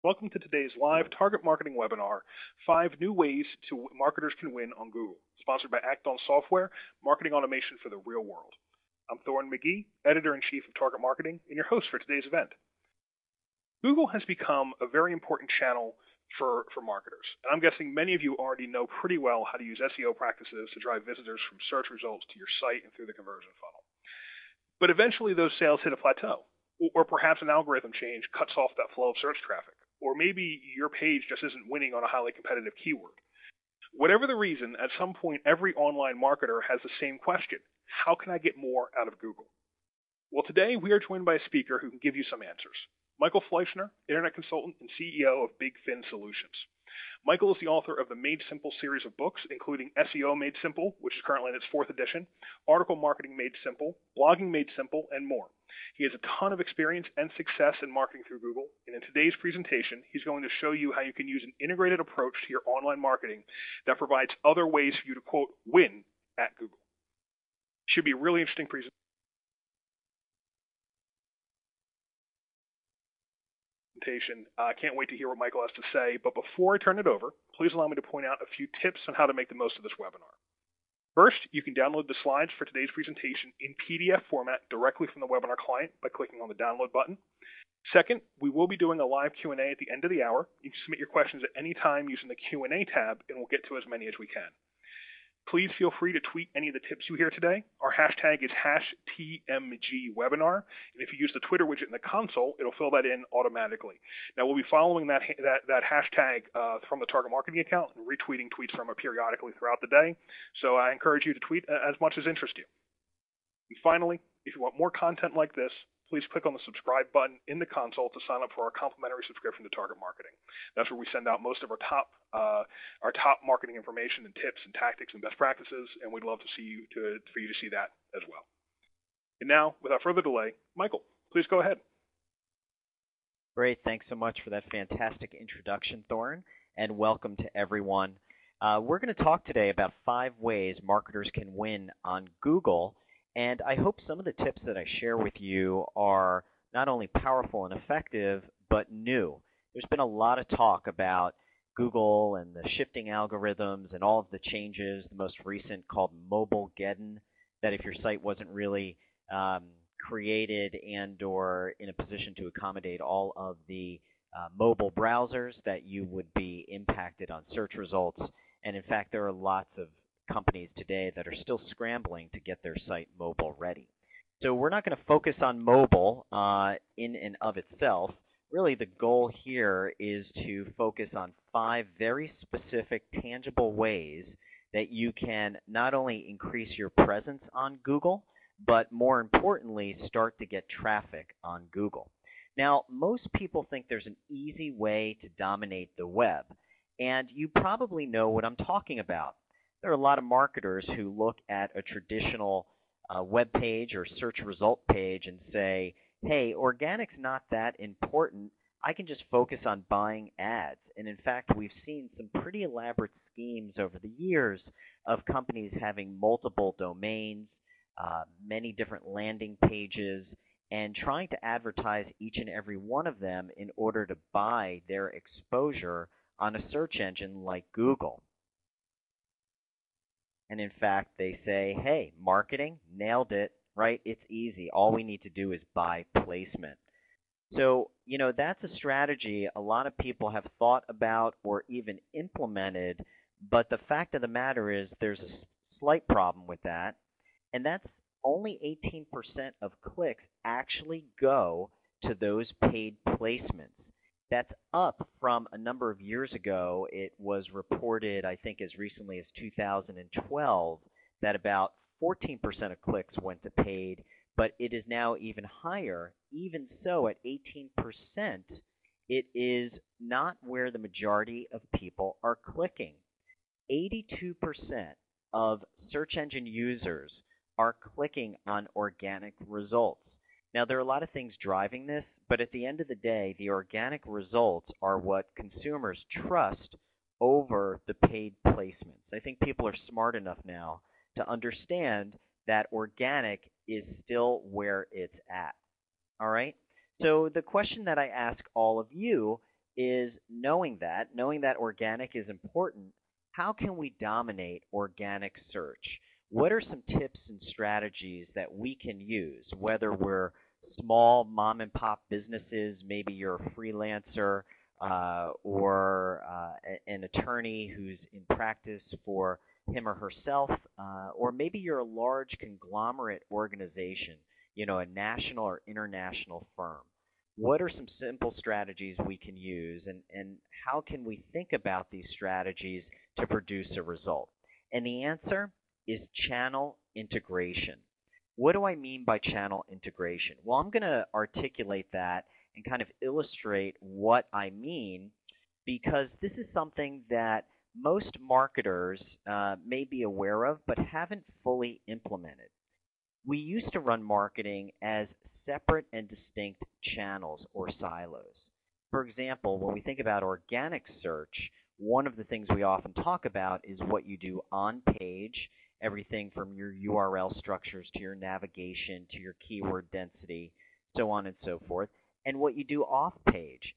Welcome to today's live target marketing webinar, 5 New Ways Marketers Can Win on Google, sponsored by Act On Software, Marketing Automation for the Real World. I'm Thorne McGee, Editor-in-Chief of Target Marketing, and your host for today's event. Google has become a very important channel for marketers, and I'm guessing many of you already know pretty well how to use SEO practices to drive visitors from search results to your site and through the conversion funnel. But eventually those sales hit a plateau, or perhaps an algorithm change cuts off that flow of search traffic. Or maybe your page just isn't winning on a highly competitive keyword. Whatever the reason, at some point every online marketer has the same question: how can I get more out of Google? Well, today we are joined by a speaker who can give you some answers. Michael Fleischner, Internet Consultant and CEO of Big Fin Solutions. Michael is the author of the Made Simple series of books, including SEO Made Simple, which is currently in its 4th edition, Article Marketing Made Simple, Blogging Made Simple, and more. He has a ton of experience and success in marketing through Google, and in today's presentation, he's going to show you how you can use an integrated approach to your online marketing that provides other ways for you to, quote, win at Google. Should be a really interesting presentation. I can't wait to hear what Michael has to say, but before I turn it over, please allow me to point out a few tips on how to make the most of this webinar. First, you can download the slides for today's presentation in PDF format directly from the webinar client by clicking on the download button. Second, we will be doing a live Q&A at the end of the hour. You can submit your questions at any time using the Q&A tab, and we'll get to as many as we can. Please feel free to tweet any of the tips you hear today. Our hashtag is #TMGWebinar, and if you use the Twitter widget in the console, it'll fill that in automatically. Now, we'll be following that hashtag from the Target Marketing account and retweeting tweets from it periodically throughout the day, so I encourage you to tweet as much as interests you. And finally, if you want more content like this, please click on the subscribe button in the console to sign up for our complimentary subscription to Target Marketing. That's where we send out most of our top marketing information and tips and tactics and best practices, and we'd love to for you to see that as well. And now, without further delay, Michael, please go ahead. Great. Thanks so much for that fantastic introduction, Thorne, and welcome to everyone. We're going to talk today about 5 ways marketers can win on Google. And I hope some of the tips that I share with you are not only powerful and effective, but new. There's been a lot of talk about Google and the shifting algorithms and all of the changes, the most recent called Mobilegeddon, that if your site wasn't really created and or in a position to accommodate all of the mobile browsers, that you would be impacted on search results. And in fact, there are lots of companies today that are still scrambling to get their site mobile ready. So we're not going to focus on mobile in and of itself. Really, the goal here is to focus on 5 very specific, tangible ways that you can not only increase your presence on Google, but more importantly, start to get traffic on Google. Now, most people think there's an easy way to dominate the web, and you probably know what I'm talking about. There are a lot of marketers who look at a traditional web page or search result page and say, hey, organic's not that important. I can just focus on buying ads. And in fact, we've seen some pretty elaborate schemes over the years of companies having multiple domains, many different landing pages, and trying to advertise each and every one of them in order to buy their exposure on a search engine like Google. And in fact, they say, hey, marketing, nailed it, right? It's easy. All we need to do is buy placement. So, that's a strategy a lot of people have thought about or even implemented, but the fact of the matter is there's a slight problem with that, and that's only 18% of clicks actually go to those paid placements. That's up from a number of years ago. It was reported, I think, as recently as 2012, that about 14% of clicks went to paid, but it is now even higher. Even so, at 18%, it is not where the majority of people are clicking. 82% of search engine users are clicking on organic results. Now, there are a lot of things driving this, but at the end of the day, the organic results are what consumers trust over the paid placements. I think people are smart enough now to understand that organic is still where it's at. All right? So the question that I ask all of you is knowing that organic is important, how can we dominate organic search? What are some tips and strategies that we can use, whether we're small mom and pop businesses, maybe you're a freelancer, or an attorney who's in practice for him or herself, or maybe you're a large conglomerate organization, a national or international firm. What are some simple strategies we can use, and how can we think about these strategies to produce a result? And the answer is channel integration. What do I mean by channel integration? Well, I'm going to articulate that and kind of illustrate what I mean, because this is something that most marketers may be aware of but haven't fully implemented. We used to run marketing as separate and distinct channels or silos. For example, when we think about organic search, one of the things we often talk about is what you do on page, everything from your URL structures to your navigation to your keyword density, so on and so forth, and what you do off page.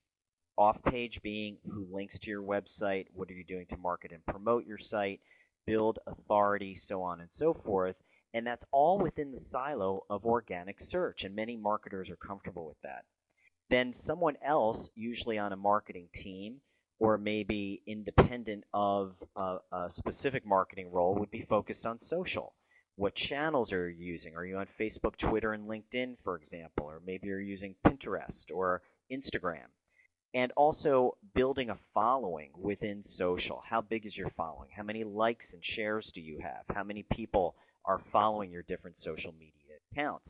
Off page being who links to your website, what are you doing to market and promote your site, build authority, so on and so forth. And that's all within the silo of organic search, and many marketers are comfortable with that. Then someone else, usually on a marketing team or maybe independent of a specific marketing role, would be focused on social. What channels are you using? Are you on Facebook, Twitter, and LinkedIn, for example? Or maybe you're using Pinterest or Instagram. And also building a following within social. How big is your following? How many likes and shares do you have? How many people are following your different social media accounts?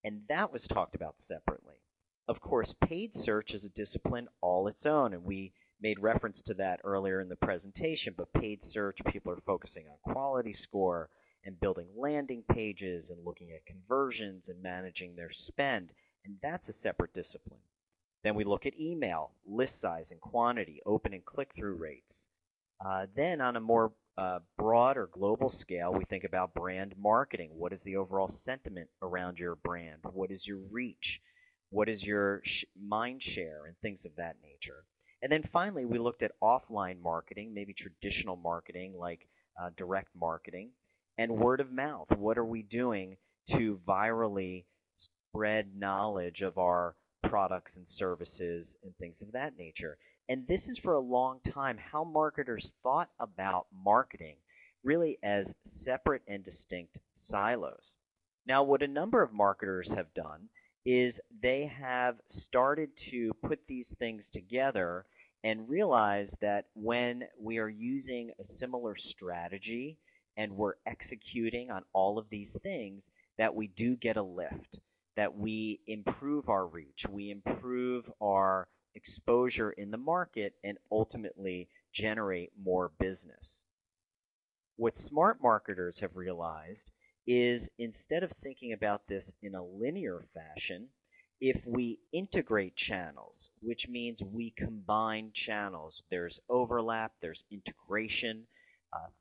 And that was talked about separately. Of course, paid search is a discipline all its own, and we made reference to that earlier in the presentation, but paid search, people are focusing on quality score and building landing pages and looking at conversions and managing their spend, and that's a separate discipline. Then we look at email, list size and quantity, open and click-through rates. Then on a more broad or global scale, we think about brand marketing. What is the overall sentiment around your brand? What is your reach? What is your mind share and things of that nature? And then finally, we looked at offline marketing, maybe traditional marketing like direct marketing, and word of mouth. What are we doing to virally spread knowledge of our products and services and things of that nature? And this is for a long time how marketers thought about marketing really as separate and distinct silos. Now, what a number of marketers have done is they have started to put these things together and realize that when we are using a similar strategy and we're executing on all of these things, that we do get a lift, that we improve our reach, we improve our exposure in the market, and ultimately generate more business. What smart marketers have realized is instead of thinking about this in a linear fashion, if we integrate channels, which means we combine channels, there's overlap, there's integration,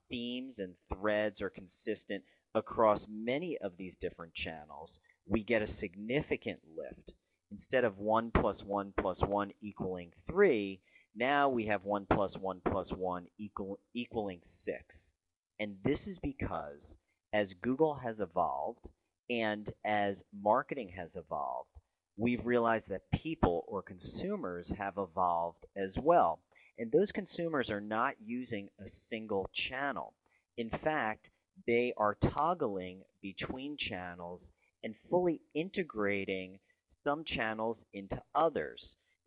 themes and threads are consistent across many of these different channels, we get a significant lift. Instead of 1 plus 1 plus 1 equaling 3, now we have 1 plus 1 plus 1 equaling 6. And this is because as Google has evolved and as marketing has evolved, we've realized that people or consumers have evolved as well. And those consumers are not using a single channel. In fact, they are toggling between channels and fully integrating some channels into others.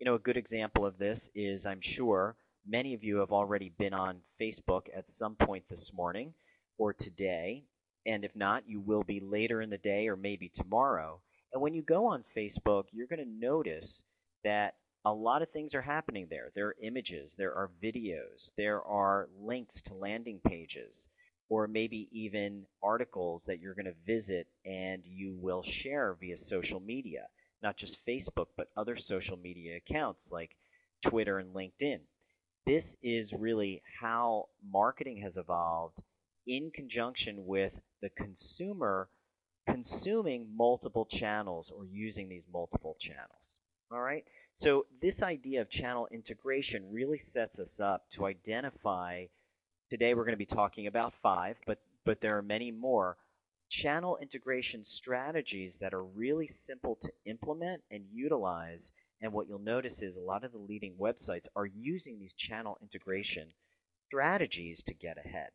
A good example of this is, I'm sure, many of you have already been on Facebook at some point this morning or today, and if not, you will be later in the day or maybe tomorrow. And when you go on Facebook, you're going to notice that a lot of things are happening there. There are images, there are videos, there are links to landing pages, or maybe even articles that you're going to visit and you will share via social media, not just Facebook, but other social media accounts like Twitter and LinkedIn. This is really how marketing has evolved in conjunction with the consumer consuming multiple channels or using these multiple channels. All right? So this idea of channel integration really sets us up to identify. Today we're going to be talking about five, but there are many more channel integration strategies that are really simple to implement and utilize. And what you'll notice is a lot of the leading websites are using these channel integration strategies to get ahead.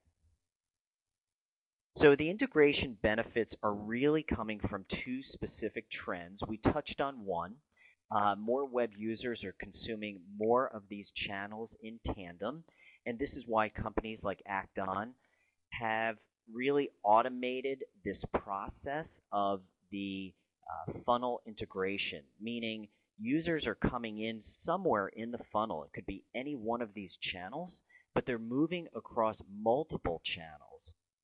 So the integration benefits are really coming from two specific trends. We touched on one. More web users are consuming more of these channels in tandem, and this is why companies like Acton have really automated this process of the funnel integration, meaning users are coming in somewhere in the funnel. It could be any one of these channels, but they're moving across multiple channels.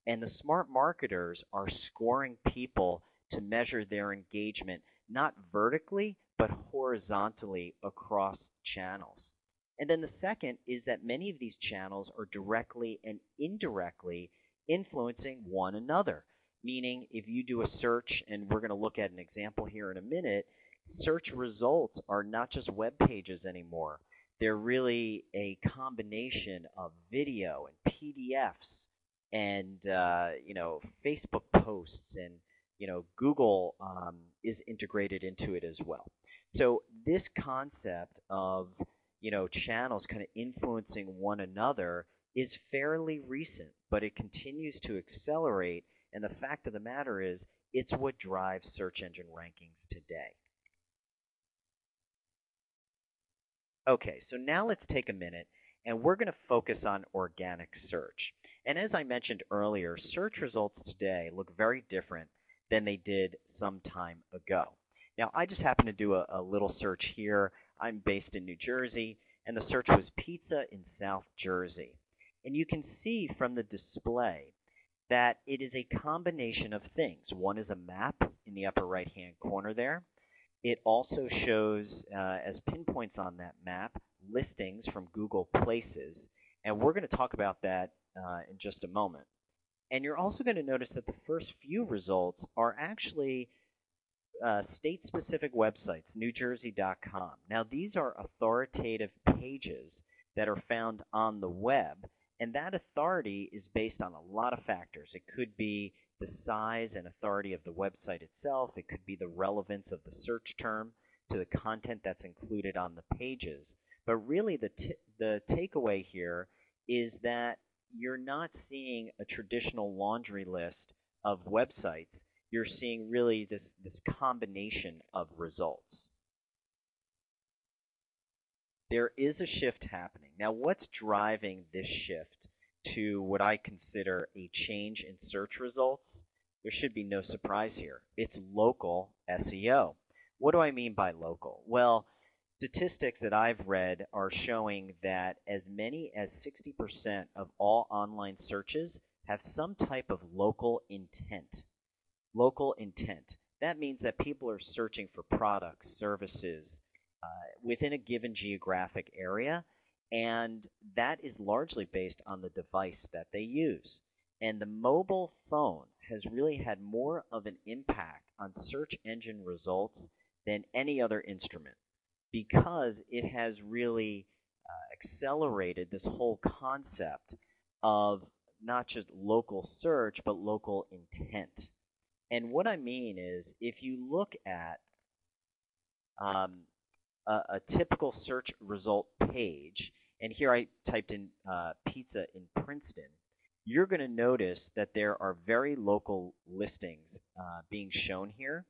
And the smart marketers are scoring people to measure their engagement not vertically, but horizontally across channels. And then the second is that many of these channels are directly and indirectly influencing one another. Meaning, if you do a search, and we're going to look at an example here in a minute, search results are not just web pages anymore. They're really a combination of video and PDFs and Facebook posts, and Google is integrated into it as well. So this concept of channels kind of influencing one another is fairly recent, but it continues to accelerate. And the fact of the matter is, it's what drives search engine rankings today. Okay, so now let's take a minute, and we're going to focus on organic search. And as I mentioned earlier, search results today look very different than they did some time ago. Now, I just happened to do a little search here. I'm based in New Jersey, and the search was pizza in South Jersey. And you can see from the display that it is a combination of things. One is a map in the upper right-hand corner there. It also shows, as pinpoints on that map, listings from Google Places. And we're going to talk about that in just a moment. And you're also going to notice that the first few results are actually state-specific websites, NewJersey.com. Now, these are authoritative pages that are found on the web, and that authority is based on a lot of factors. It could be the size and authority of the website itself. It could be the relevance of the search term to the content that's included on the pages. But really, the takeaway here is that you're not seeing a traditional laundry list of websites. You're seeing really this combination of results. There is a shift happening. Now, what's driving this shift to what I consider a change in search results? There should be no surprise here. It's local SEO. What do I mean by local? Well, statistics that I've read are showing that as many as 60% of all online searches have some type of local intent. Local intent. That means that people are searching for products, services within a given geographic area, and that is largely based on the device that they use. And the mobile phone has really had more of an impact on search engine results than any other instrument, because it has really accelerated this whole concept of not just local search, but local intent. And what I mean is, if you look at a typical search result page, and here I typed in pizza in Princeton, you're going to notice that there are very local listings being shown here.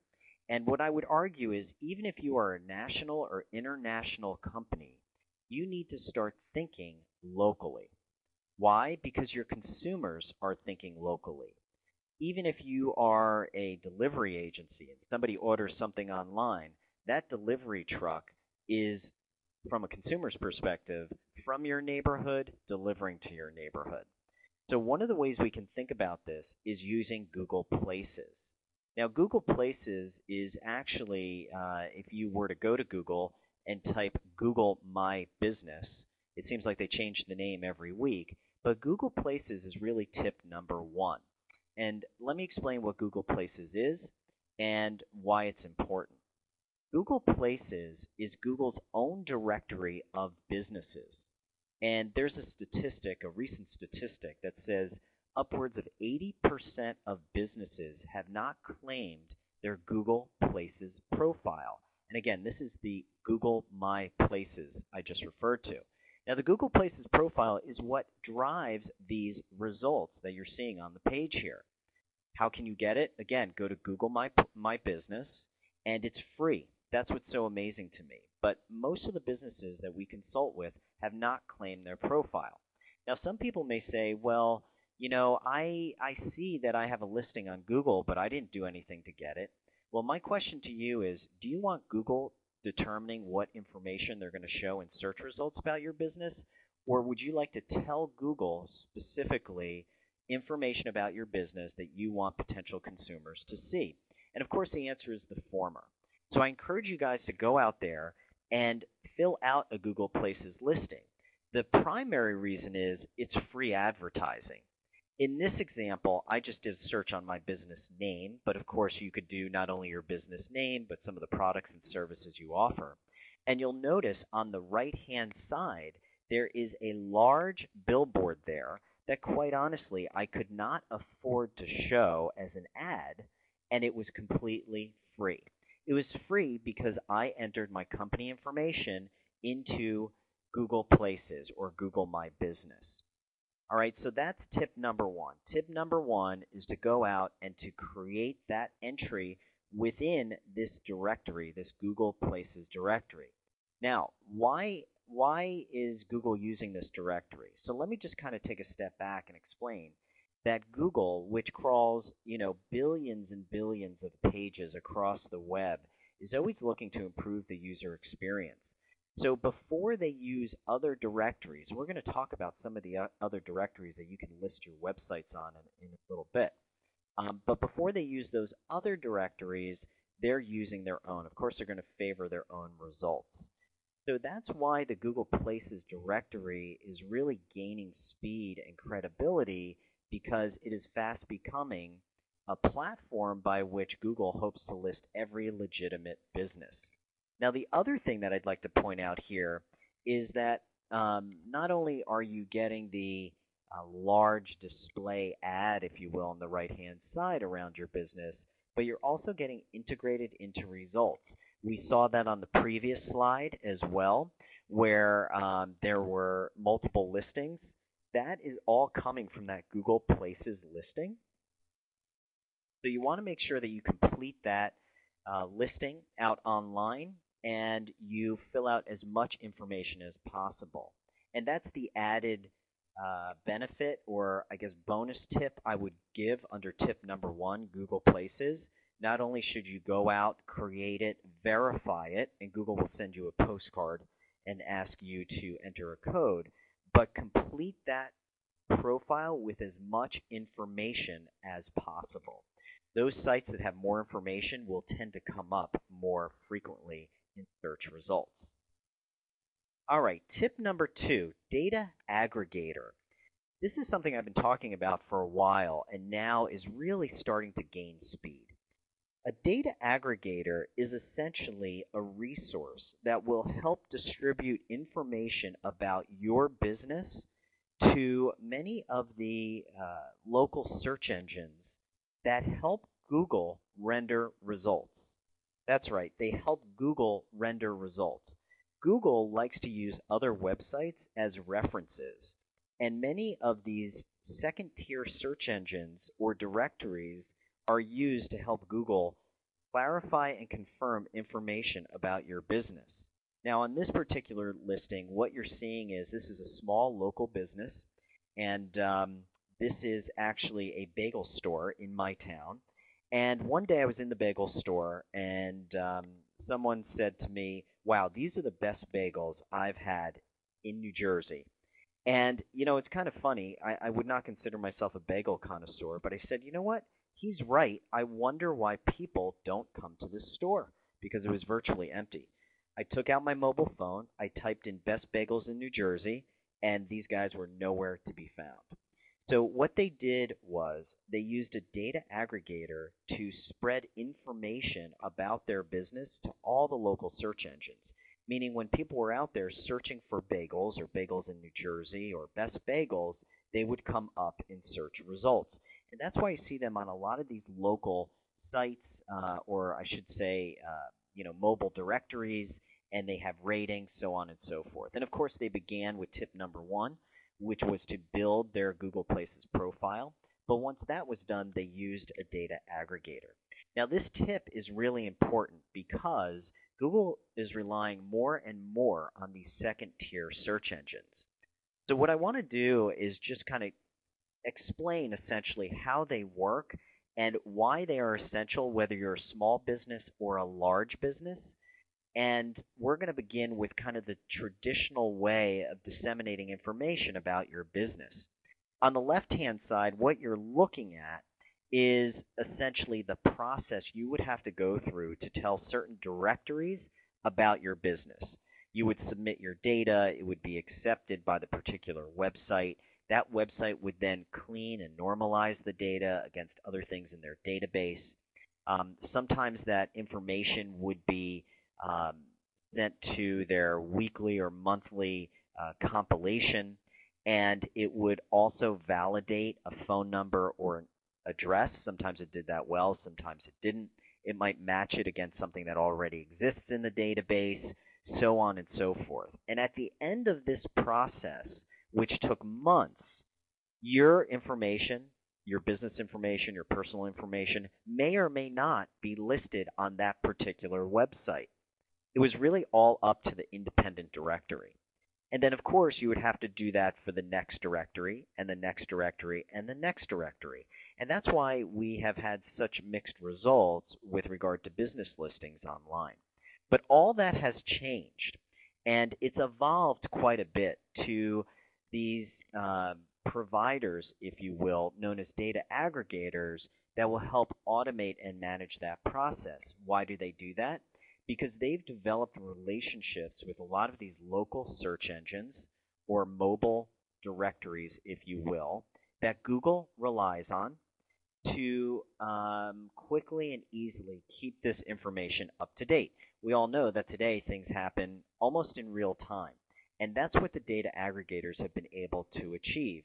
And what I would argue is, even if you are a national or international company, you need to start thinking locally. Why? Because your consumers are thinking locally. Even if you are a delivery agency and somebody orders something online, that delivery truck is, from a consumer's perspective, from your neighborhood, delivering to your neighborhood. So one of the ways we can think about this is using Google Places. Now, Google Places is actually, if you were to go to Google and type Google My Business, it seems like they change the name every week, but Google Places is really tip number one. And let me explain what Google Places is and why it's important. Google Places is Google's own directory of businesses. And there's a statistic, a recent statistic, that says upwards of 80% of businesses have not claimed their Google Places profile. And again, this is the Google My Places I just referred to. Now, the Google Places profile is what drives these results that you're seeing on the page here. How can you get it? Again, go to Google My Business, and it's free. That's what's so amazing to me. But most of the businesses that we consult with have not claimed their profile. Now, some people may say, well, I see that I have a listing on Google, but I didn't do anything to get it. Well, my question to you is, do you want Google determining what information they're going to show in search results about your business? Or would you like to tell Google specifically information about your business that you want potential consumers to see? And of course, the answer is the former. So I encourage you guys to go out there and fill out a Google Places listing. The primary reason is it's free advertising. In this example, I just did a search on my business name, but of course you could do not only your business name, but some of the products and services you offer. And you'll notice on the right-hand side, there is a large billboard there that quite honestly I could not afford to show as an ad, and it was completely free. It was free because I entered my company information into Google Places or Google My Business. All right, so that's tip number one. Tip number one is to go out and to create that entry within this directory, this Google Places directory. Now, why is Google using this directory? So let me just kind of take a step back and explain that Google, which crawls, billions and billions of pages across the web, is always looking to improve the user experience. So before they use other directories, we're going to talk about some of the other directories that you can list your websites on in a little bit. But before they use those other directories, they're using their own. Of course, they're going to favor their own results. So that's why the Google Places directory is really gaining speed and credibility, because it is fast becoming a platform by which Google hopes to list every legitimate business. Now, the other thing that I'd like to point out here is that not only are you getting the large display ad, if you will, on the right-hand side around your business, but you're also getting integrated into results. We saw that on the previous slide as well, where there were multiple listings. That is all coming from that Google Places listing. So you want to make sure that you complete that listing out online and you fill out as much information as possible. And that's the added benefit, or I guess bonus tip I would give under tip number one, Google Places. Not only should you go out, create it, verify it, and Google will send you a postcard and ask you to enter a code, but complete that profile with as much information as possible. Those sites that have more information will tend to come up more frequently in search results. All right, tip number two, data aggregator. This is something I've been talking about for a while and now is really starting to gain speed. A data aggregator is essentially a resource that will help distribute information about your business to many of the local search engines that help Google render results. That's right, they help Google render results. Google likes to use other websites as references, and many of these second-tier search engines or directories are used to help Google clarify and confirm information about your business. Now, on this particular listing, what you're seeing is this is a small local business, and this is actually a bagel store in my town. And one day I was in the bagel store, and someone said to me, wow, these are the best bagels I've had in New Jersey. And, it's kind of funny. I would not consider myself a bagel connoisseur, but I said, you know what? He's right. I wonder why people don't come to this store, because it was virtually empty. I took out my mobile phone, I typed in best bagels in New Jersey, and these guys were nowhere to be found. So what they did was they used a data aggregator to spread information about their business to all the local search engines. Meaning when people were out there searching for bagels or bagels in New Jersey or best bagels, they would come up in search results. And that's why you see them on a lot of these local sites, or I should say, mobile directories, and they have ratings, so on and so forth. And of course, they began with tip number one, which was to build their Google Places profile. But once that was done, they used a data aggregator. Now, this tip is really important because Google is relying more and more on these second-tier search engines. So what I want to do is just kind of explain essentially how they work and why they are essential, whether you're a small business or a large business. And we're going to begin with kind of the traditional way of disseminating information about your business. On the left-hand side, what you're looking at is essentially the process you would have to go through to tell certain directories about your business. You would submit your data. It would be accepted by the particular website. That website would then clean and normalize the data against other things in their database. Sometimes that information would be sent to their weekly or monthly compilation, and it would also validate a phone number or an address. Sometimes it did that well, sometimes it didn't. It might match it against something that already exists in the database, so on and so forth. And at the end of this process, which took months, your information, your business information, your personal information may or may not be listed on that particular website. It was really all up to the independent directory. And then, of course, you would have to do that for the next directory, and the next directory, and the next directory. And that's why we have had such mixed results with regard to business listings online. But all that has changed, and it's evolved quite a bit to these providers, if you will, known as data aggregators that will help automate and manage that process. Why do they do that? Because they've developed relationships with a lot of these local search engines or mobile directories, if you will, that Google relies on to quickly and easily keep this information up to date. We all know that today things happen almost in real time, and that's what the data aggregators have been able to achieve.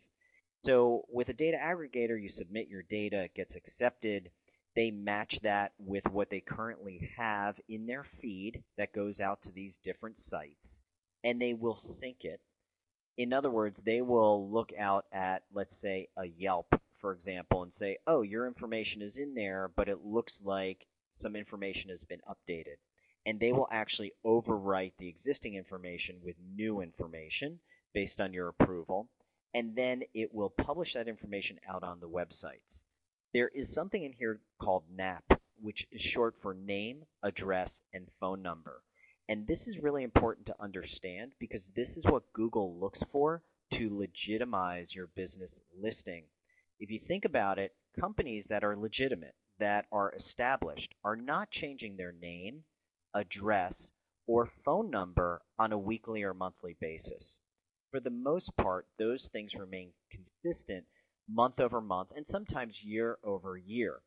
So with a data aggregator, you submit your data, it gets accepted. They match that with what they currently have in their feed that goes out to these different sites, and they will sync it. In other words, they will look out at, let's say, a Yelp, for example, and say, oh, your information is in there, but it looks like some information has been updated. And they will actually overwrite the existing information with new information based on your approval, and then it will publish that information out on the websites. There is something in here called NAP, which is short for name, address, and phone number. And this is really important to understand because this is what Google looks for to legitimize your business listing. If you think about it, companies that are legitimate, that are established, are not changing their name, address, or phone number on a weekly or monthly basis. For the most part, those things remain consistent month over month and sometimes year over year.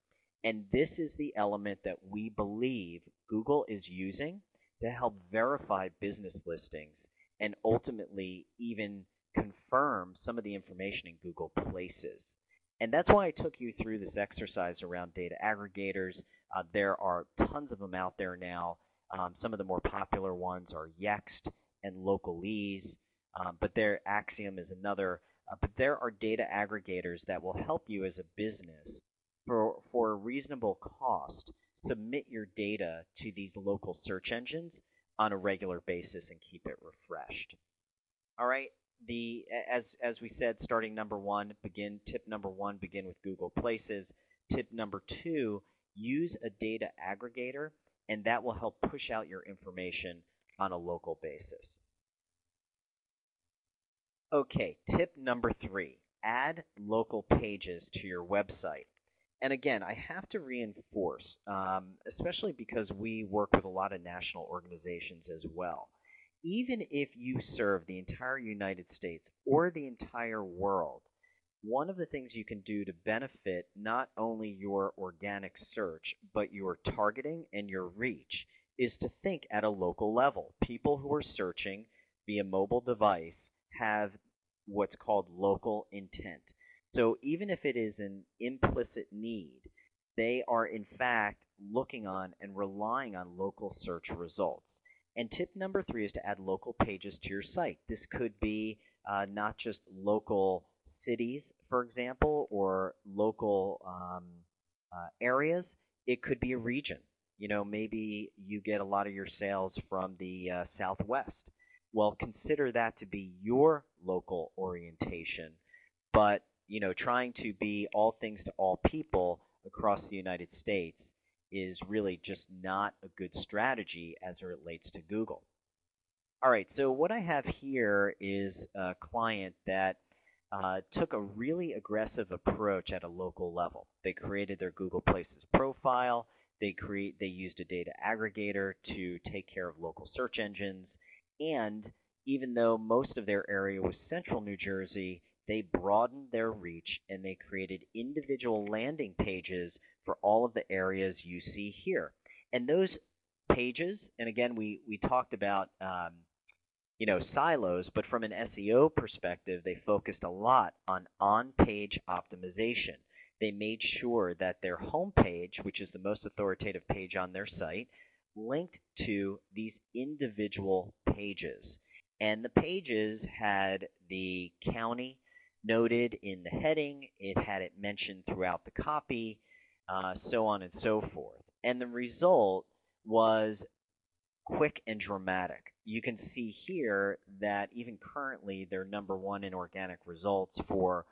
And this is the element that we believe Google is using to help verify business listings and ultimately even confirm some of the information in Google Places. And that's why I took you through this exercise around data aggregators. There are tons of them out there now. Some of the more popular ones are Yext and Localese, but their Axiom is another. But there are data aggregators that will help you as a business for a reasonable cost submit your data to these local search engines on a regular basis and keep it refreshed. All right. As we said, starting tip number one, begin with Google Places. Tip number two, use a data aggregator, and that will help push out your information on a local basis. Okay, tip number three, add local pages to your website. And again, I have to reinforce, especially because we work with a lot of national organizations as well. Even if you serve the entire United States or the entire world, one of the things you can do to benefit not only your organic search, but your targeting and your reach is to think at a local level. People who are searching via mobile device have what's called local intent. So even if it is an implicit need, they are in fact looking on and relying on local search results. And tip number three is to add local pages to your site. This could be not just local cities, for example, or local areas. It could be a region. Maybe you get a lot of your sales from the Southwest. Well, consider that to be your local orientation, but trying to be all things to all people across the United States is really just not a good strategy as it relates to Google. All right, so what I have here is a client that took a really aggressive approach at a local level. They created their Google Places profile. They used a data aggregator to take care of local search engines, and even though most of their area was central New Jersey, they broadened their reach and they created individual landing pages for all of the areas you see here. And those pages, and again, we talked about silos, but from an SEO perspective, they focused a lot on page optimization. They made sure that their homepage, which is the most authoritative page on their site, linked to these individual pages. And the pages had the county noted in the heading, it had it mentioned throughout the copy, so on and so forth. And the result was quick and dramatic. You can see here that even currently they're number one in organic results for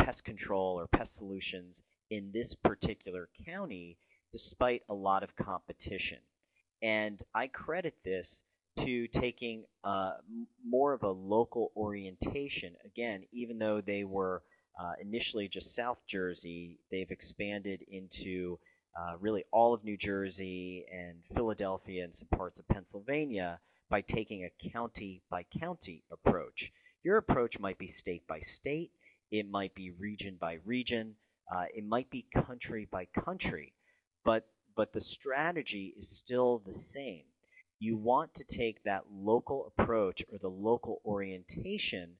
pest control or pest solutions in this particular county, despite a lot of competition. And I credit this to taking more of a local orientation. Again, even though they were initially just South Jersey, they've expanded into really all of New Jersey and Philadelphia and some parts of Pennsylvania by taking a county-by-county approach. Your approach might be state by state, it might be region by region, it might be country by country, but the strategy is still the same. You want to take that local approach or the local orientation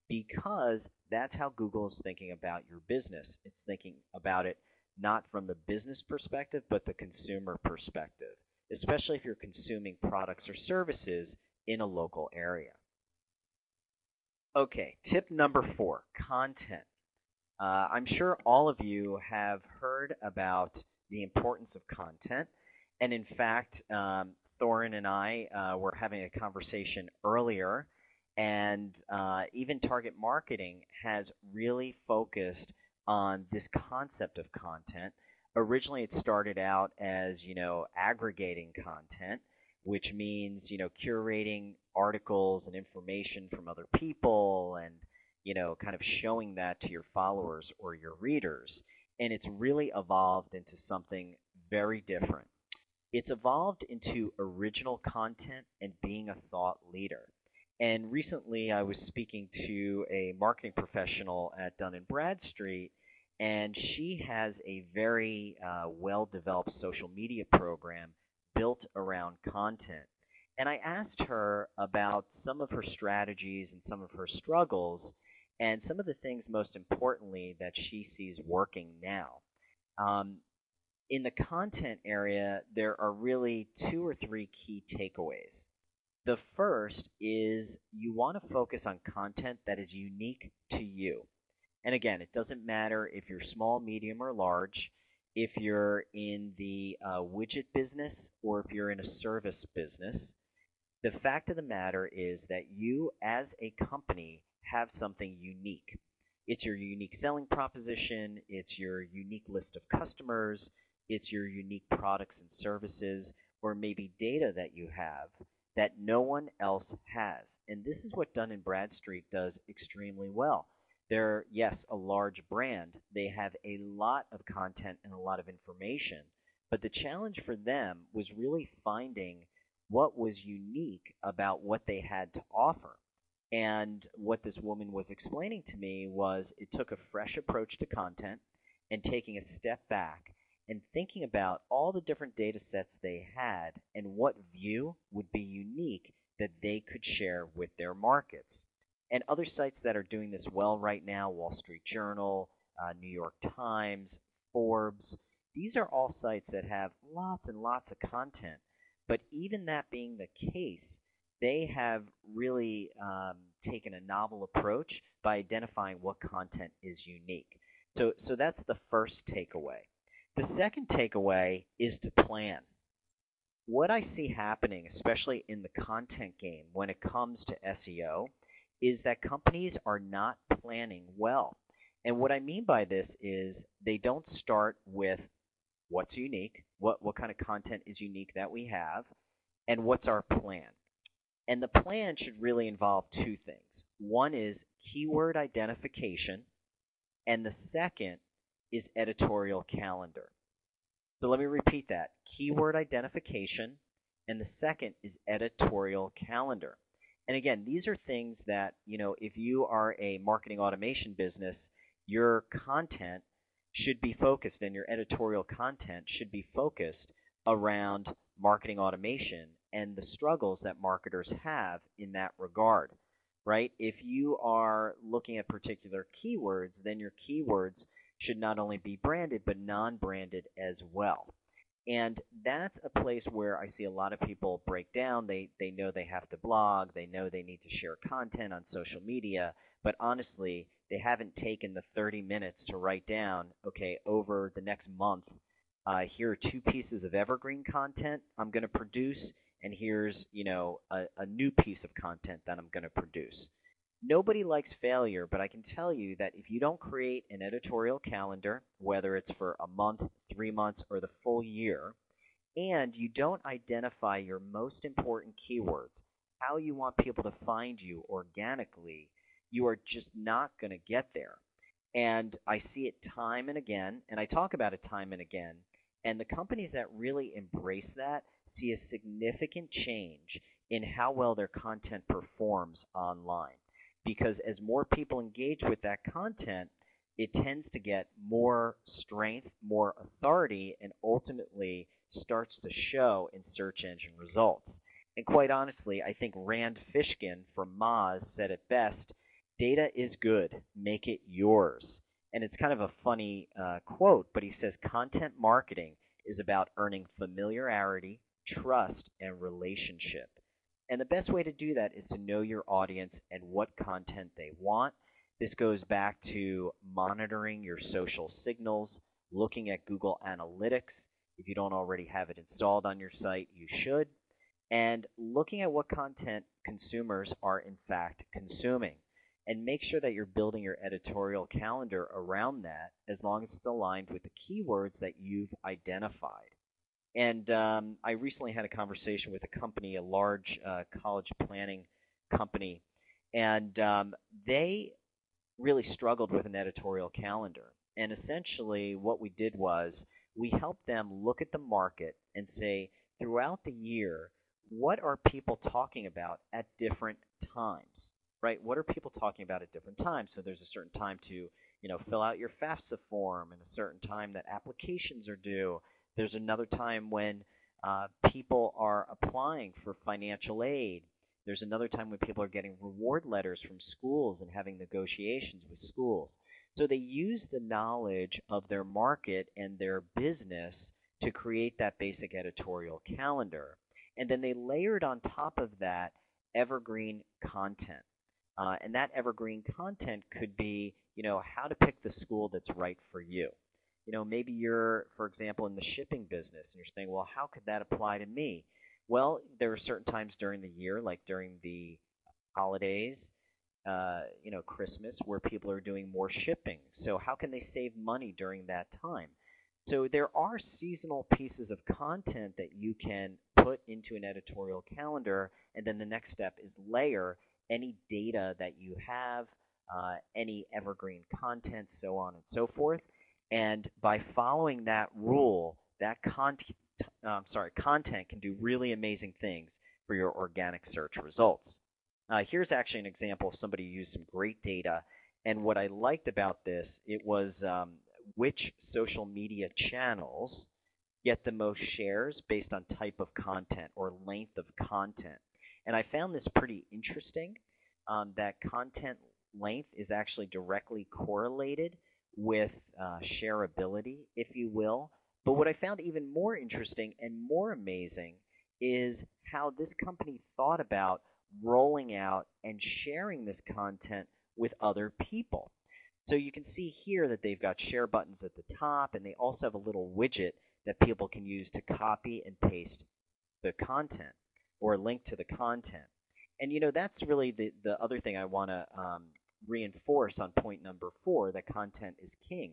because that's how Google is thinking about your business. It's thinking about it not from the business perspective, but the consumer perspective, especially if you're consuming products or services in a local area. Okay, tip number 4, content. I'm sure all of you have heard about the importance of content, and in fact, Thorin and I were having a conversation earlier, and even target marketing has really focused on this concept of content. Originally, it started out as, aggregating content, which means, curating articles and information from other people and, kind of showing that to your followers or your readers. And it's really evolved into something very different. It's evolved into original content and being a thought leader. And recently I was speaking to a marketing professional at Dun & Bradstreet, and she has a very well-developed social media program built around content. And I asked her about some of her strategies and some of her struggles and some of the things most importantly that she sees working now. In the content area, there are really 2 or 3 key takeaways. The first is you want to focus on content that is unique to you. And again, it doesn't matter if you're small, medium, or large, if you're in the widget business or if you're in a service business. The fact of the matter is that you as a company have something unique. It's your unique selling proposition, it's your unique list of customers, it's your unique products and services, or maybe data that you have that no one else has. And this is what Dun & Bradstreet does extremely well. They're, yes, a large brand. They have a lot of content and a lot of information. But the challenge for them was really finding what was unique about what they had to offer. And what this woman was explaining to me was it took a fresh approach to content and taking a step back and thinking about all the different data sets they had and what view would be unique that they could share with their markets. And other sites that are doing this well right now, Wall Street Journal, New York Times, Forbes, these are all sites that have lots and lots of content. But even that being the case, they have really taken a novel approach by identifying what content is unique. So that's the first takeaway. The second takeaway is to plan. What I see happening, especially in the content game when it comes to SEO, is that companies are not planning well. And what I mean by this is they don't start with what's unique, what kind of content is unique that we have, and what's our plan. And the plan should really involve two things. One is keyword identification, and the second is editorial calendar. So let me repeat that. Keyword identification, and the second is editorial calendar. And again, these are things that, if you are a marketing automation business, your content should be focused and your editorial content should be focused around marketing automation and the struggles that marketers have in that regard, right? If you are looking at particular keywords, then your keywords should not only be branded but non-branded as well. And that's a place where I see a lot of people break down. They know they have to blog, they know they need to share content on social media, but honestly, they haven't taken the 30 minutes to write down, okay, over the next month, here are two pieces of evergreen content I'm going to produce, and here's, a new piece of content that I'm going to produce. Nobody likes failure, but I can tell you that if you don't create an editorial calendar, whether it's for a month, 3 months, or the full year, and you don't identify your most important keywords, how you want people to find you organically, you are just not going to get there. And I see it time and again, and I talk about it time and again, and the companies that really embrace that see a significant change in how well their content performs online. Because as more people engage with that content, it tends to get more strength, more authority, and ultimately starts to show in search engine results. And quite honestly, I think Rand Fishkin from Moz said it best, data is good, make it yours. And it's kind of a funny quote, but he says content marketing is about earning familiarity, trust, and relationship. And the best way to do that is to know your audience and what content they want. This goes back to monitoring your social signals, looking at Google Analytics. If you don't already have it installed on your site, you should. And looking at what content consumers are in fact consuming. And make sure that you're building your editorial calendar around that as long as it's aligned with the keywords that you've identified. And I recently had a conversation with a company, a large college planning company, and they really struggled with an editorial calendar. And essentially what we did was we helped them look at the market and say, throughout the year, what are people talking about at different times, right? What are people talking about at different times? So there's a certain time to, fill out your FAFSA form, and a certain time that applications are due. There's another time when people are applying for financial aid. There's another time when people are getting reward letters from schools and having negotiations with schools. So they use the knowledge of their market and their business to create that basic editorial calendar. And then they layered on top of that evergreen content. And that evergreen content could be, how to pick the school that's right for you. Maybe you're, for example, in the shipping business, and you're saying, well, how could that apply to me? Well, there are certain times during the year, like during the holidays, Christmas, where people are doing more shipping. So how can they save money during that time? So there are seasonal pieces of content that you can put into an editorial calendar, and then the next step is layer any data that you have, any evergreen content, so on and so forth. And by following that rule, that content can do really amazing things for your organic search results. Here's actually an example of somebody who used some great data. And what I liked about this, it was which social media channels get the most shares based on type of content or length of content. And I found this pretty interesting, that content length is actually directly correlated with shareability, if you will. But what I found even more interesting and more amazing is how this company thought about rolling out and sharing this content with other people. So you can see here that they've got share buttons at the top, and they also have a little widget that people can use to copy and paste the content or link to the content. And that's really the other thing I want to reinforce on point number 4, that content is king.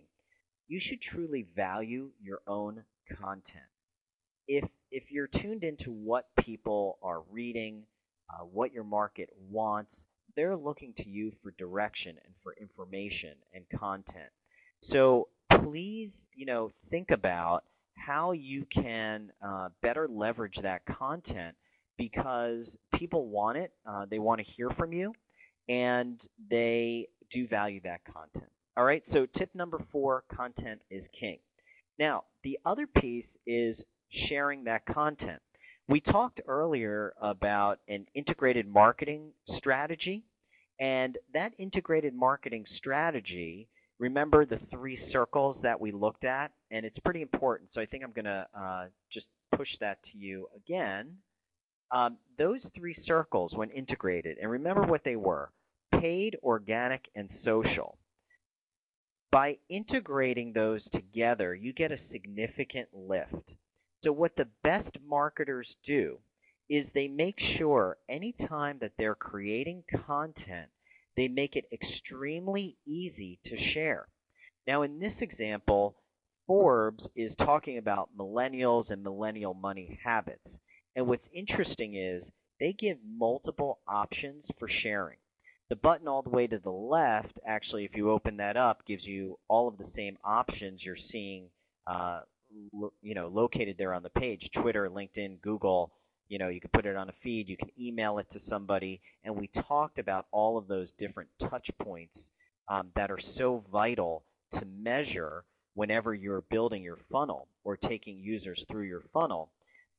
You should truly value your own content. If you're tuned into what people are reading, what your market wants, they're looking to you for direction and for information and content. So please, think about how you can better leverage that content, because people want it. They want to hear from you, and they do value that content. All right, so tip number 4, content is king. Now, the other piece is sharing that content. We talked earlier about an integrated marketing strategy, and that integrated marketing strategy, remember the 3 circles that we looked at, and it's pretty important, so I think I'm going to just push that to you again. Those 3 circles, when integrated, and remember what they were: paid, organic, and social. By integrating those together, you get a significant lift. So what the best marketers do is they make sure anytime that they're creating content, they make it extremely easy to share. Now, in this example, Forbes is talking about millennials and millennial money habits. And what's interesting is they give multiple options for sharing. The button all the way to the left, actually, if you open that up, gives you all of the same options you're seeing located there on the page: Twitter, LinkedIn, Google. You can put it on a feed, you can email it to somebody, and we talked about all of those different touch points that are so vital to measure whenever you're building your funnel or taking users through your funnel.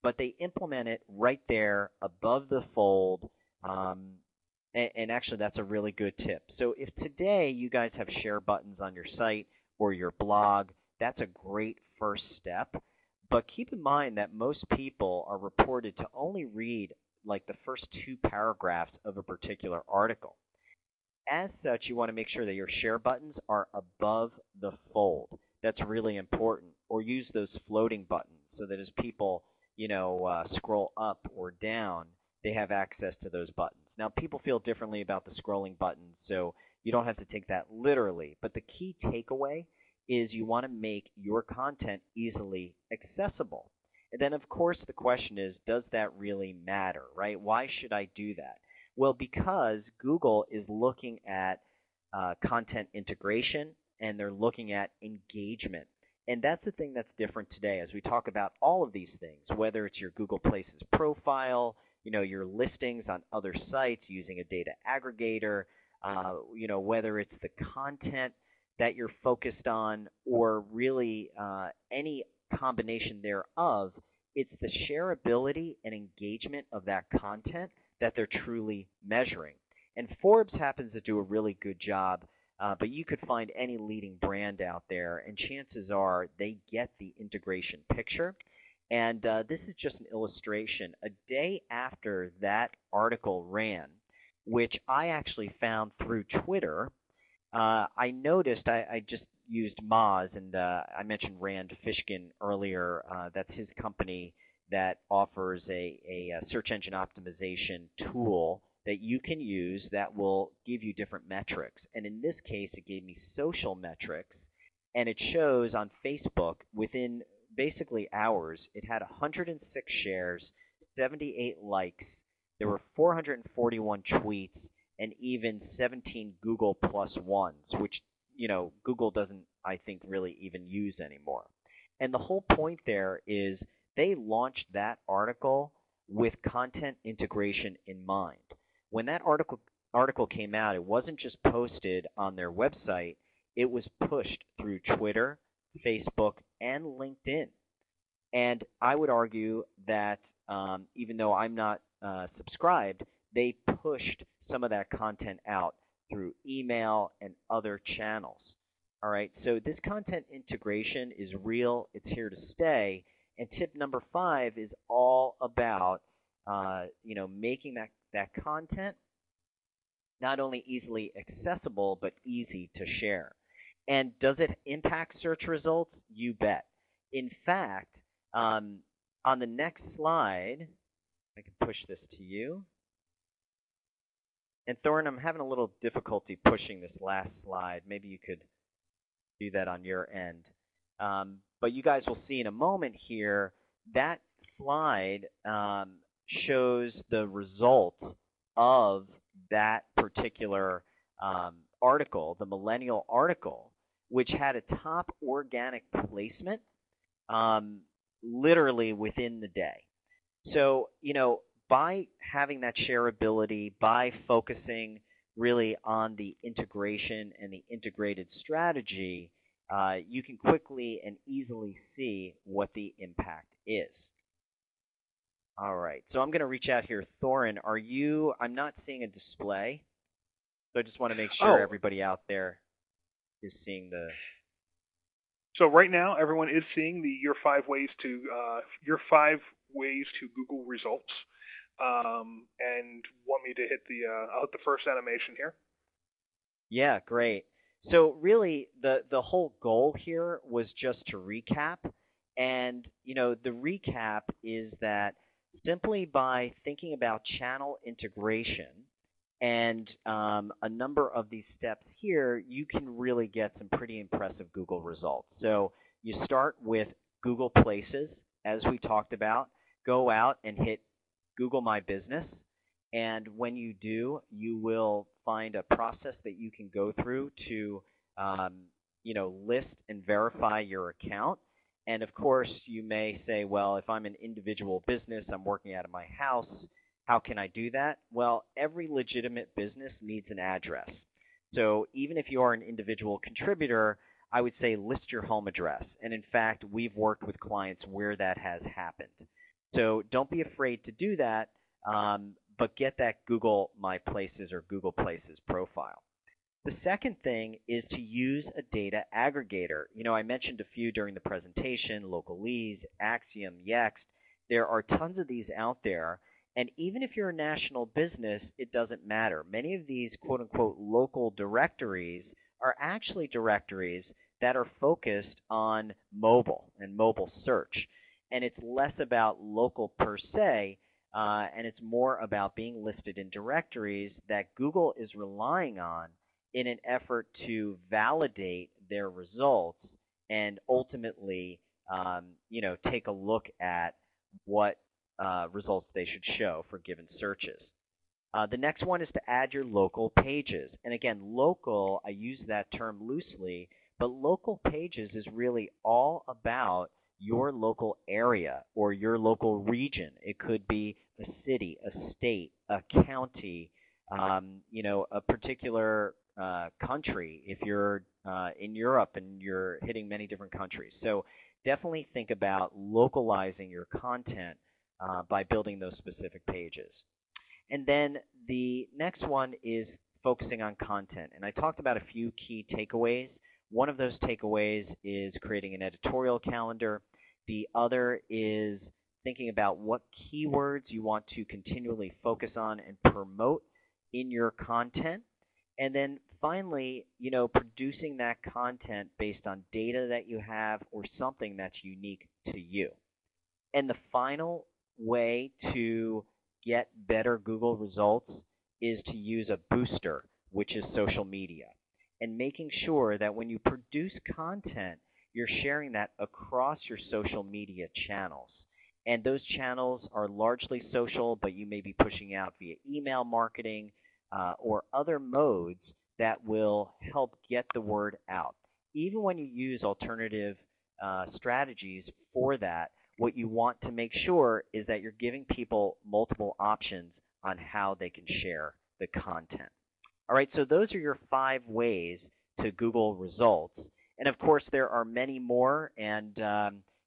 But they implement it right there above the fold, and actually that's a really good tip. So if today you guys have share buttons on your site or your blog, that's a great first step. But keep in mind that most people are reported to only read like the first 2 paragraphs of a particular article. As such, you want to make sure that your share buttons are above the fold. That's really important. Or use those floating buttons so that as people, scroll up or down, they have access to those buttons. Now, people feel differently about the scrolling buttons, so you don't have to take that literally. But the key takeaway is you want to make your content easily accessible. And then, of course, the question is, does that really matter, right? Why should I do that? Well, because Google is looking at content integration, and they're looking at engagement. And that's the thing that's different today as we talk about all of these things, whether it's your Google Places profile, your listings on other sites using a data aggregator, whether it's the content that you're focused on, or really any combination thereof. It's the shareability and engagement of that content that they're truly measuring. And Forbes happens to do a really good job, but you could find any leading brand out there, and chances are they get the integration picture. And this is just an illustration. A day after that article ran, which I actually found through Twitter, I noticed I just used Moz, and I mentioned Rand Fishkin earlier. That's his company that offers a search engine optimization tool that you can use that will give you different metrics. And in this case, it gave me social metrics, and it shows on Facebook within basically hours, it had 106 shares, 78 likes, there were 441 tweets, and even 17 Google plus ones, which, Google doesn't, I think, really even use anymore. And the whole point there is they launched that article with content integration in mind. when that article came out, it wasn't just posted on their website, it was pushed through Twitter, Facebook, and LinkedIn. And I would argue that even though I'm not subscribed, they pushed some of that content out through email and other channels. All right, so this content integration is real. It's here to stay. And tip number 5 is all about making that content not only easily accessible but easy to share. And does it impact search results? You bet. In fact, on the next slide, I can push this to you. And Thorin, I'm having a little difficulty pushing this last slide. Maybe you could do that on your end. But you guys will see in a moment here, that slide shows the result of that particular article, the millennial article, which had a top organic placement literally within the day. So, by having that shareability, by focusing really on the integration and the integrated strategy, you can quickly and easily see what the impact is. All right, so I'm going to reach out here. Thorin, I'm not seeing a display, so I just want to make sure everybody out there is seeing the... So right now, everyone is seeing your 5 ways to Google results, and want me to hit I'll hit the first animation here. Yeah, great. So really, the whole goal here was just to recap, and the recap is that simply by thinking about channel integration and a number of these steps here, you can really get some pretty impressive Google results. So you start with Google Places, as we talked about. Go out and hit Google My Business. And when you do, you will find a process that you can go through to list and verify your account. And of course, you may say, well, if I'm an individual business, I'm working out of my house, how can I do that? Well, every legitimate business needs an address. So even if you are an individual contributor, I would say list your home address. And in fact, we've worked with clients where that has happened. So don't be afraid to do that, but get that Google My Places or Google Places profile. The second thing is to use a data aggregator. I mentioned a few during the presentation, Localese, Axiom, Yext. There are tons of these out there. And even if you're a national business, it doesn't matter. Many of these quote-unquote local directories are actually directories that are focused on mobile and mobile search. And it's less about local per se, and it's more about being listed in directories that Google is relying on in an effort to validate their results and ultimately, take a look at what results they should show for given searches. The next one is to add your local pages. And again, local, I use that term loosely, but local pages is really all about your local area or your local region. It could be a city, a state, a county, a particular country if you're in Europe and you're hitting many different countries. So definitely think about localizing your content by building those specific pages. And then the next one is focusing on content. And I talked about a few key takeaways. One of those takeaways is creating an editorial calendar. The other is thinking about what keywords you want to continually focus on and promote in your content. And then finally, producing that content based on data that you have or something that's unique to you. And the final way to get better Google results is to use a booster, which is social media, and making sure that when you produce content, you're sharing that across your social media channels. And those channels are largely social, but you may be pushing out via email marketing or other modes that will help get the word out. Even when you use alternative strategies for that, what you want to make sure is that you're giving people multiple options on how they can share the content. All right, so those are your 5 ways to Google results. And of course, there are many more, and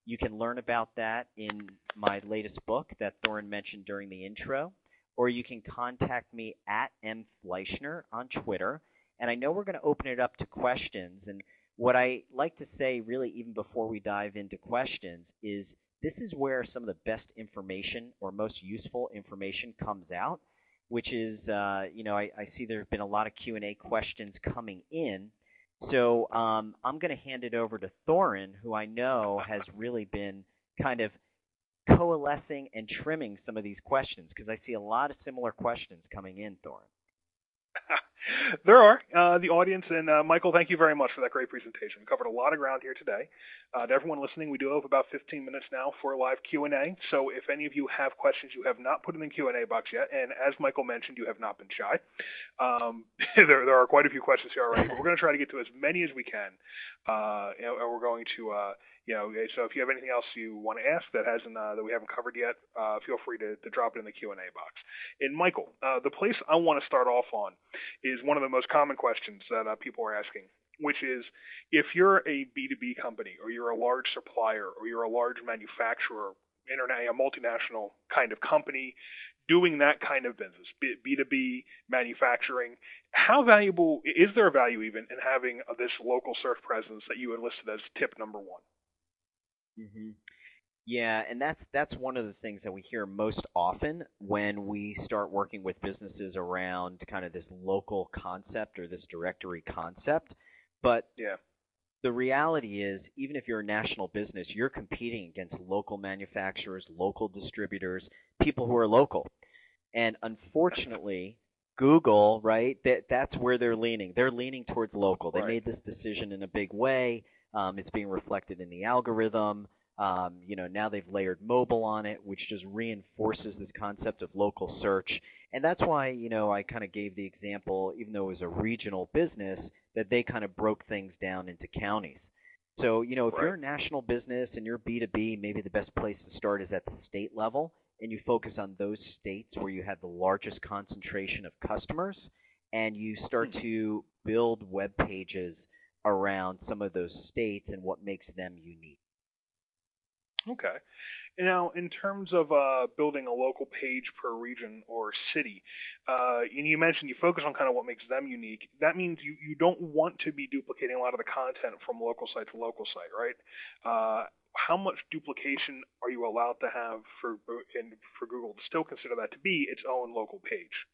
you can learn about that in my latest book that Thorin mentioned during the intro, or you can contact me at mfleischner on Twitter. And I know we're going to open it up to questions. And what I like to say, really, even before we dive into questions, is this is where some of the best information or most useful information comes out, which is, I see there have been a lot of Q&A questions coming in. So I'm going to hand it over to Thorin, who I know has really been kind of coalescing and trimming some of these questions, because I see a lot of similar questions coming in, Thorin. There are. The audience, and Michael, thank you very much for that great presentation. We covered a lot of ground here today. To everyone listening, we do have about 15 minutes now for a live Q&A. So if any of you have questions you have not put in the Q&A box yet, and as Michael mentioned, you have not been shy, there are quite a few questions here already. But we're going to try to get to as many as we can. And we're going to, so if you have anything else you want to ask that we haven't covered yet, feel free to drop it in the Q&A box. And Michael, the place I want to start off on is one of the most common questions that people are asking, which is if you're a B2B company or you're a large supplier or you're a large manufacturer, a multinational kind of company doing that kind of business, B2B manufacturing, how valuable, is there a value even in having this local search presence that you had listed as tip number one? Mm-hmm. Yeah, and that's one of the things that we hear most often when we start working with businesses around kind of this local concept or this directory concept. But yeah, the reality is, even if you're a national business, you're competing against local manufacturers, local distributors, people who are local. And unfortunately, Google, right, that's where they're leaning. They're leaning towards local. They made this decision in a big way. It's being reflected in the algorithm. Now they've layered mobile on it, which just reinforces this concept of local search. And that's why, I kind of gave the example, even though it was a regional business, that they kind of broke things down into counties. So, if you're a national business and you're B2B, maybe the best place to start is at the state level, and you focus on those states where you have the largest concentration of customers, and you start to build web pages around some of those states and what makes them unique. Okay. Now, in terms of building a local page per region or city, and you mentioned you focus on kind of what makes them unique. That means you don't want to be duplicating a lot of the content from local site to local site, right? How much duplication are you allowed to have for Google to still consider that to be its own local page?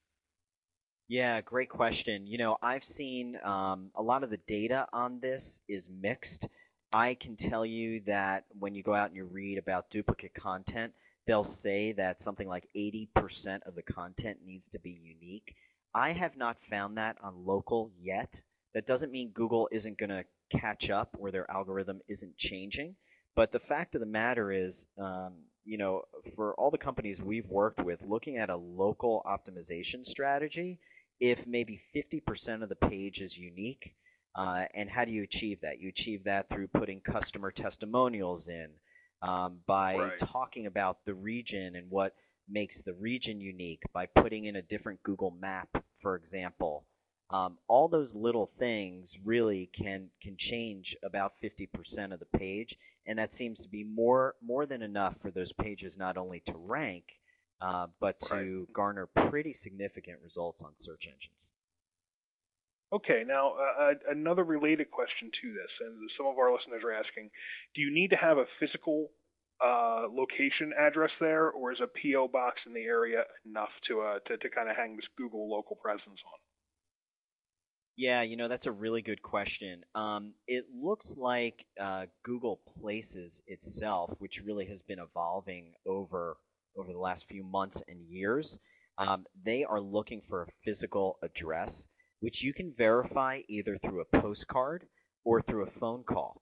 Yeah, great question. I've seen a lot of the data on this is mixed. I can tell you that when you go out and you read about duplicate content, they'll say that something like 80% of the content needs to be unique. I have not found that on local yet. That doesn't mean Google isn't going to catch up or their algorithm isn't changing. But the fact of the matter is, for all the companies we've worked with, looking at a local optimization strategy, if maybe 50% of the page is unique, and how do you achieve that? You achieve that through putting customer testimonials in, by talking about the region and what makes the region unique, by putting in a different Google map, for example. All those little things really can change about 50% of the page, and that seems to be more than enough for those pages not only to rank, but to garner pretty significant results on search engines. Okay, now another related question to this, and some of our listeners are asking, do you need to have a physical location address there, or is a P.O. box in the area enough to kind of hang this Google local presence on? Yeah, that's a really good question. It looks like Google Places itself, which really has been evolving over the last few months and years, they are looking for a physical address, which you can verify either through a postcard or through a phone call.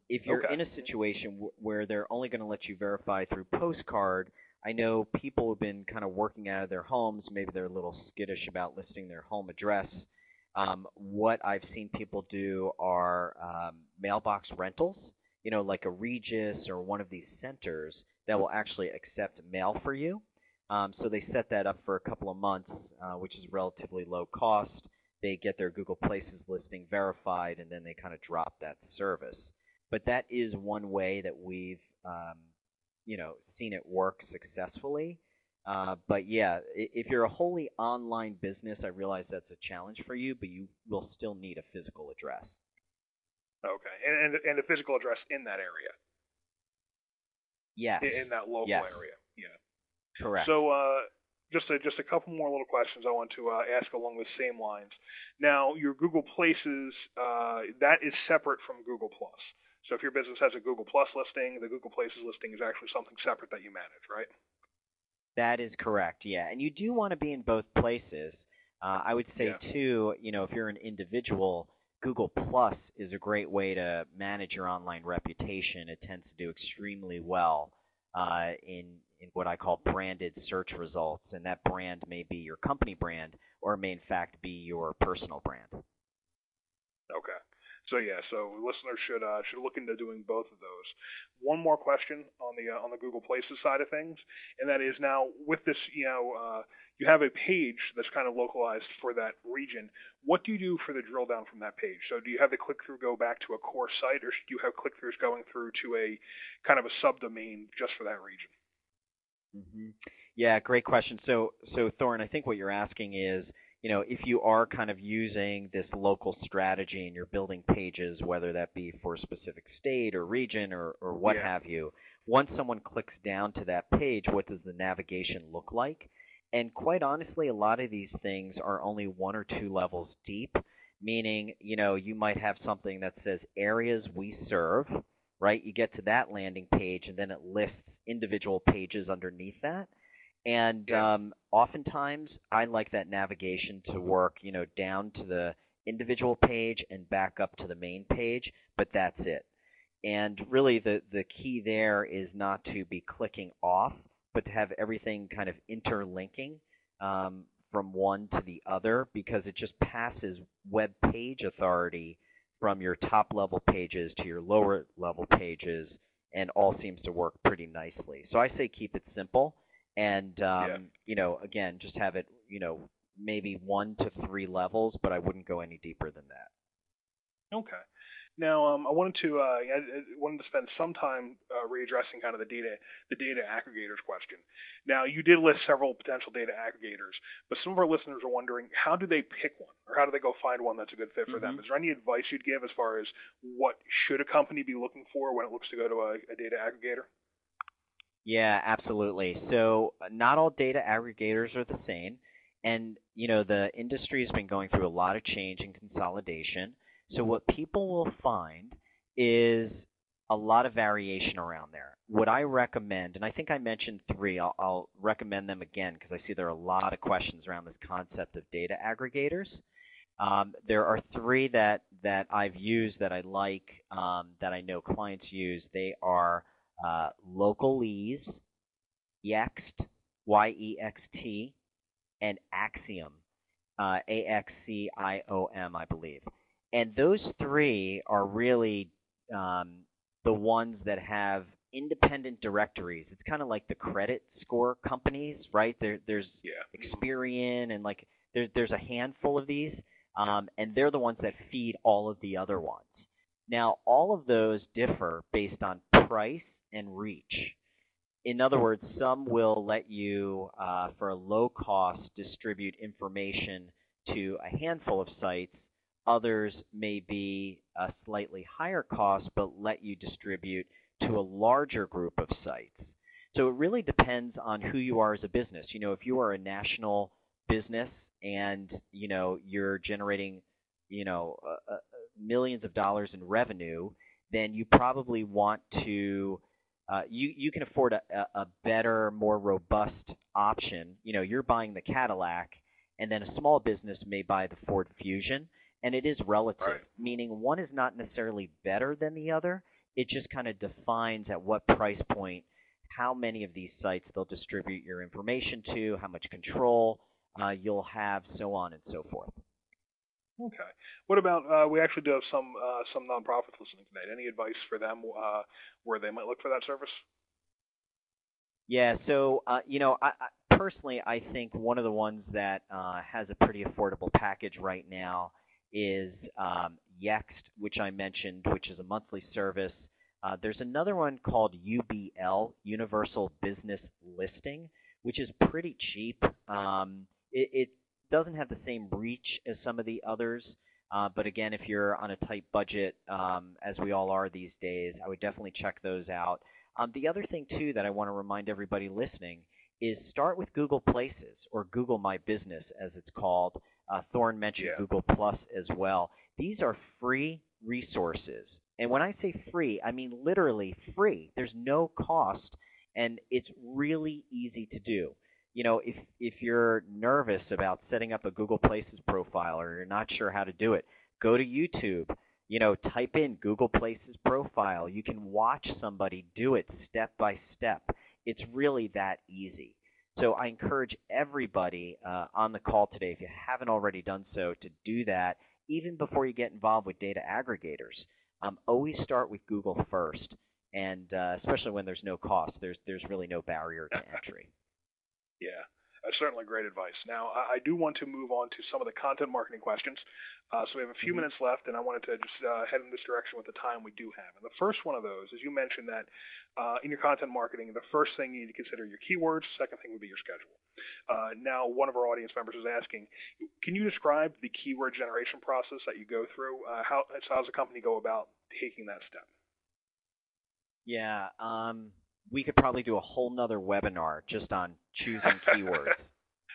If you're in a situation where they're only going to let you verify through postcard, I know people have been kind of working out of their homes. Maybe they're a little skittish about listing their home address. What I've seen people do are mailbox rentals, like a Regis or one of these centers that will actually accept mail for you. So they set that up for a couple of months, which is relatively low cost. They get their Google Places listing verified, and then they kind of drop that service. But that is one way that we've seen it work successfully. But yeah, if you're a wholly online business, I realize that's a challenge for you, but you will still need a physical address. Okay, and a physical address in that area. Yes. In that local Yes. area. Yeah. Correct. So just a couple more little questions I want to ask along the same lines. Now, your Google Places that is separate from Google Plus. So if your business has a Google Plus listing, the Google Places listing is actually something separate that you manage, right? That is correct, yeah. And you do want to be in both places. I would say, Yeah. too, if you're an individual, Google Plus is a great way to manage your online reputation. It tends to do extremely well in what I call branded search results. And that brand may be your company brand or may, in fact, be your personal brand. Okay. So yeah, so listeners should look into doing both of those. One more question on the Google Places side of things, and that is now with this, you have a page that's kind of localized for that region. What do you do for the drill down from that page? So do you have the click through go back to a core site, or do you have click throughs going through to a kind of a subdomain just for that region? hmm Yeah, great question. So Thorne, I think what you're asking is, if you are kind of using this local strategy and you're building pages, whether that be for a specific state or region or what Yeah. have you, once someone clicks down to that page, what does the navigation look like? And quite honestly, a lot of these things are only one or two levels deep, meaning, you might have something that says areas we serve, right? You get to that landing page and then it lists individual pages underneath that. And Yeah. oftentimes, I like that navigation to work, down to the individual page and back up to the main page, but that's it. And really, the key there is not to be clicking off, but to have everything kind of interlinking from one to the other, because it just passes web page authority from your top level pages to your lower level pages, and all seems to work pretty nicely. So I say keep it simple, and Yeah. again, just have it, maybe 1 to 3 levels, but I wouldn't go any deeper than that. Okay. Now, I wanted to spend some time readdressing kind of the data aggregators question. Now, you did list several potential data aggregators, but some of our listeners are wondering how do they pick one, or how do they go find one that's a good fit for them? hmm Is there any advice you'd give as far as what should a company be looking for when it looks to go to a data aggregator? Yeah, absolutely. So not all data aggregators are the same, and the industry has been going through a lot of change and consolidation. So what people will find is a lot of variation around there. What I recommend, and I think I mentioned three, I'll recommend them again because I see there are a lot of questions around this concept of data aggregators. There are three that I've used that I like, that I know clients use. They are Localese, Yext, Yext, and Axiom, Axiom, I believe. And those three are really the ones that have independent directories. It's kind of like the credit score companies, right? There's Yeah. Experian and like there's a handful of these, and they're the ones that feed all of the other ones. Now, all of those differ based on price and reach. In other words, some will let you, for a low cost, distribute information to a handful of sites. Others may be a slightly higher cost, but let you distribute to a larger group of sites. So it really depends on who you are as a business. If you are a national business and you're generating millions of dollars in revenue, then you probably want to you can afford a better, more robust option. You're buying the Cadillac, and then a small business may buy the Ford Fusion, and it is relative, Right. meaning one is not necessarily better than the other. It just kind of defines at what price point, how many of these sites they'll distribute your information to, how much control you'll have, so on and so forth. Okay. What about we actually do have some nonprofits listening tonight. Any advice for them where they might look for that service? Yeah, so personally, I think one of the ones that has a pretty affordable package right now is Yext, which I mentioned, which is a monthly service. There's another one called UBL, Universal Business Listing, which is pretty cheap. It doesn't have the same reach as some of the others, but again, if you're on a tight budget, as we all are these days, I would definitely check those out. The other thing, too, that I want to remind everybody listening is start with Google Places, or Google My Business, as it's called. Thorne mentioned Google Plus as well. These are free resources. And when I say free, I mean literally free. There's no cost, and it's really easy to do. You know, if you're nervous about setting up a Google Places profile or you're not sure how to do it, go to YouTube. You know, type in Google Places profile. You can watch somebody do it step by step. It's really that easy. So I encourage everybody on the call today, if you haven't already done so, to do that even before you get involved with data aggregators. Always start with Google first, and especially when there's no cost. There's really no barrier to entry. Yeah, that's certainly great advice. Now, I do want to move on to some of the content marketing questions. So we have a few minutes left, and I wanted to just head in this direction with the time we do have. And the first one of those is you mentioned that in your content marketing, the first thing you need to consider your keywords. Second thing would be your schedule. Now, one of our audience members is asking, can you describe the keyword generation process that you go through? How does a company go about taking that step? Yeah, we could probably do a whole nother webinar just on choosing keywords.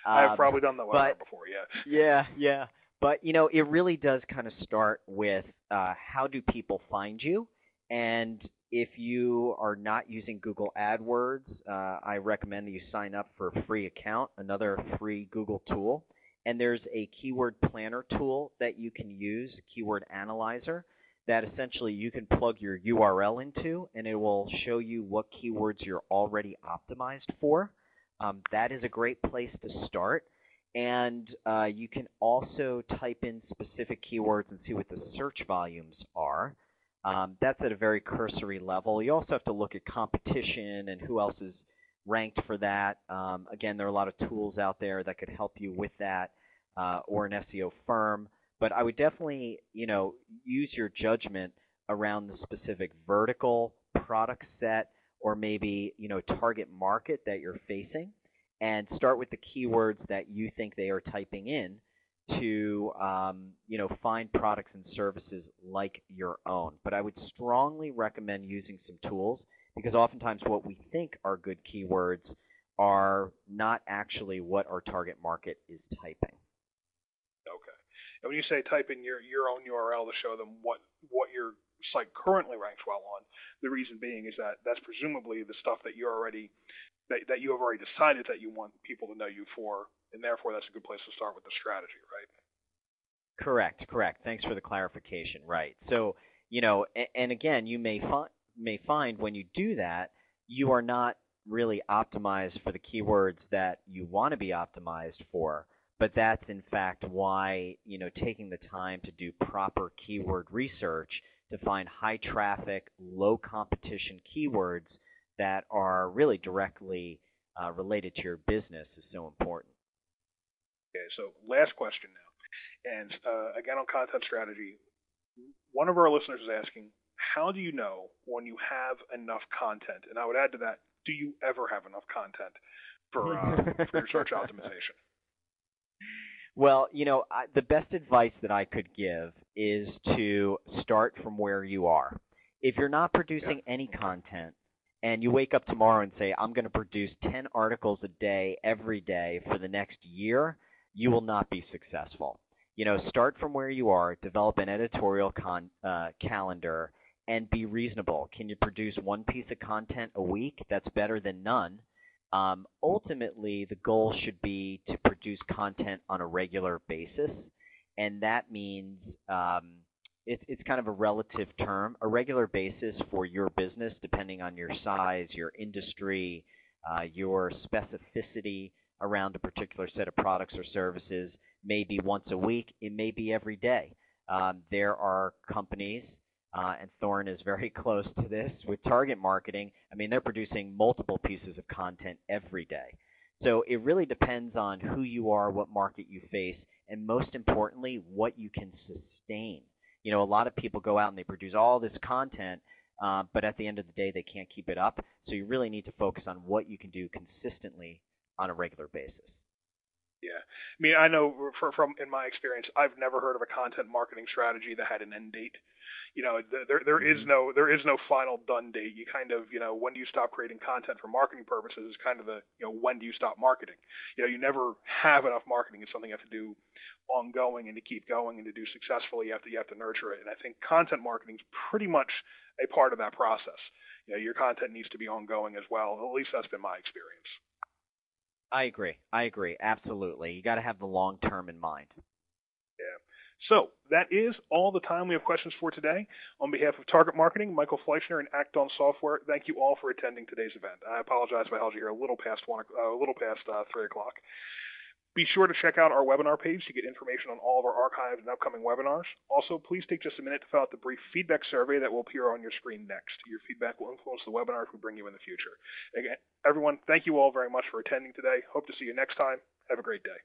I've probably done that webinar before, yeah. Yeah. But, you know, it really does kind of start with how do people find you? And if you are not using Google AdWords, I recommend that you sign up for a free account, another free Google tool. And there's a keyword planner tool that you can use, Keyword Analyzer, that essentially you can plug your URL into, and it will show you what keywords you're already optimized for. That is a great place to start. And you can also type in specific keywords and see what the search volumes are. That's at a very cursory level. You also have to look at competition and who else is ranked for that. Again, there are a lot of tools out there that could help you with that, or an SEO firm. But I would definitely, you know, use your judgment around the specific vertical, product set, or maybe, you know, target market that you're facing, and start with the keywords that you think they are typing in to, you know, find products and services like your own. But I would strongly recommend using some tools, because oftentimes what we think are good keywords are not actually what our target market is typing. Okay. And when you say type in your own URL to show them what your site currently ranks well on, the reason being is that that's presumably the stuff that you already that you have already decided that you want people to know you for, and therefore that's a good place to start with the strategy, right? Correct. Thanks for the clarification. Right. So, you know, and again, you may find when you do that, you are not really optimized for the keywords that you want to be optimized for. But that's in fact why, you know, taking the time to do proper keyword research to find high traffic, low competition keywords that are really directly related to your business is so important. Okay, so last question now. And again on content strategy, one of our listeners is asking, how do you know when you have enough content? And I would add to that, do you ever have enough content for your search optimization? Well, you know, the best advice that I could give is to start from where you are. If you're not producing any content and you wake up tomorrow and say, I'm going to produce 10 articles a day, every day for the next year, you will not be successful. You know, start from where you are, develop an editorial calendar, and be reasonable. Can you produce one piece of content a week? That's better than none. Ultimately, the goal should be to produce content on a regular basis, and that means it's kind of a relative term, a regular basis for your business, depending on your size, your industry, your specificity around a particular set of products or services. Maybe once a week, it may be every day. There are companies, and Thorne is very close to this with target marketing. I mean, they're producing multiple pieces of content every day. So it really depends on who you are, what market you face, and most importantly, what you can sustain. A lot of people go out and they produce all this content, but at the end of the day, they can't keep it up. So you really need to focus on what you can do consistently on a regular basis. Yeah, I mean, I know from in my experience, I've never heard of a content marketing strategy that had an end date. Hmm. There is no final done date. You kind of when do you stop creating content for marketing purposes is kind of the when do you stop marketing. You never have enough marketing. It's something you have to do ongoing and to keep going and to do successfully. You have to nurture it. And I think content marketing is pretty much a part of that process. Your content needs to be ongoing as well. At least that's been my experience. I agree. I agree. Absolutely. You got to have the long term in mind. Yeah. So that is all the time we have questions for today. On behalf of Target Marketing, Michael Fleischner, and Acton Software, thank you all for attending today's event. I apologize if I held you here a little past 3 o'clock. Be sure to check out our webinar page to get information on all of our archives and upcoming webinars. Also, please take just a minute to fill out the brief feedback survey that will appear on your screen next. Your feedback will influence the webinars we bring you in the future. Again, everyone, thank you all very much for attending today. Hope to see you next time. Have a great day.